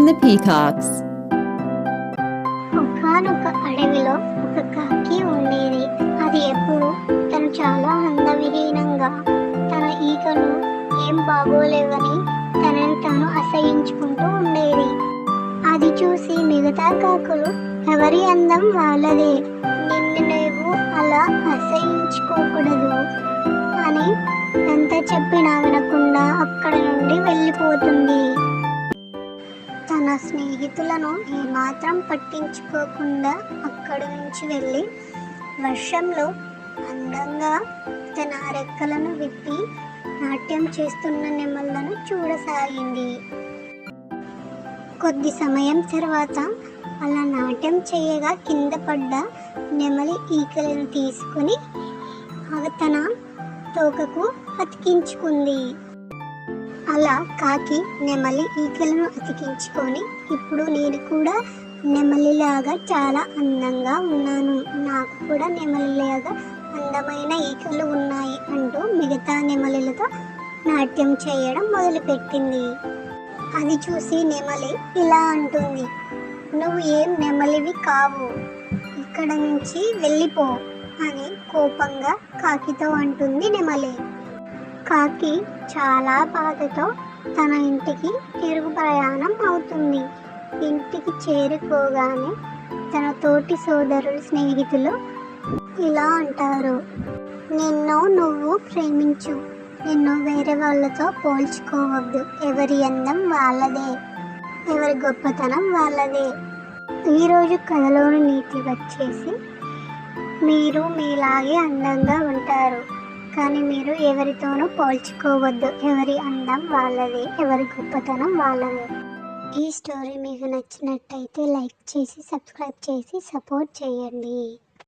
and the Peacocks. ఒకానొక అడవిలో ఒక కాకి ఉండేది. అది ఎప్పుడు తను చాలా అందవిహీనంగా, తన ఈకలు ఏం బాగోలేవని తనని తాను అసహించుకుంటూ ఉండేది. అది చూసి మిగతా కాకులు ఎవరి అందం వాళ్ళదే, నిన్ను నువ్వు అలా అసహించుకోకూడదు అని ఎంత చెప్పినా వినకుండా అక్కడ నుండి వెళ్ళిపోతుంది. తన స్నేహితులను ఏమాత్రం పట్టించుకోకుండా అక్కడి నుంచి వెళ్ళి వర్షంలో అందంగా తన రెక్కలను విప్పి నాట్యం చేస్తున్న నెమళ్లను చూడసాగింది. కొద్ది సమయం తర్వాత అలా నాట్యం చేయగా కింద పడ్డ నెమలి ఈకలను తీసుకుని తన తోకకు అతికించుకుంది. అలా కాకి నెమలి ఈకలను అతికించుకొని, ఇప్పుడు నేను కూడా నెమలిలాగా చాలా అందంగా ఉన్నాను, నాకు కూడా నెమలిలాగా అందమైన ఈకలు ఉన్నాయి అంటూ మిగతా నెమలిలతో నాట్యం చేయడం మొదలుపెట్టింది. అది చూసి నెమలి ఇలా అంటుంది, నువ్వు ఏం నెమలివి కావు, ఇక్కడ నుంచి వెళ్ళిపో అని కోపంగా కాకితో అంటుంది నెమలి. కాకి చాలా బాధతో తన ఇంటికి తిరుగు ప్రయాణం అవుతుంది. ఇంటికి చేరుకోగానే తన తోటి సోదరులు స్నేహితులు ఇలా అంటారు, నిన్ను నువ్వు ప్రేమించు, నిన్ను వేరే వాళ్ళతో పోల్చుకోవద్దు, ఎవరి అందం వాళ్ళదే, ఎవరి గొప్పతనం వాళ్ళదే. ఈరోజు కథలోని నీతి వచ్చేసి, మీరు మీలాగే అందంగా ఉంటారు, కానీ మీరు ఎవరితోనూ పోల్చుకోవద్దు, ఎవరి అందం వాళ్ళదే, ఎవరి గొప్పతనం వాళ్ళదే. ఈ స్టోరీ మీకు నచ్చినట్టయితే లైక్ చేసి సబ్స్క్రైబ్ చేసి సపోర్ట్ చేయండి.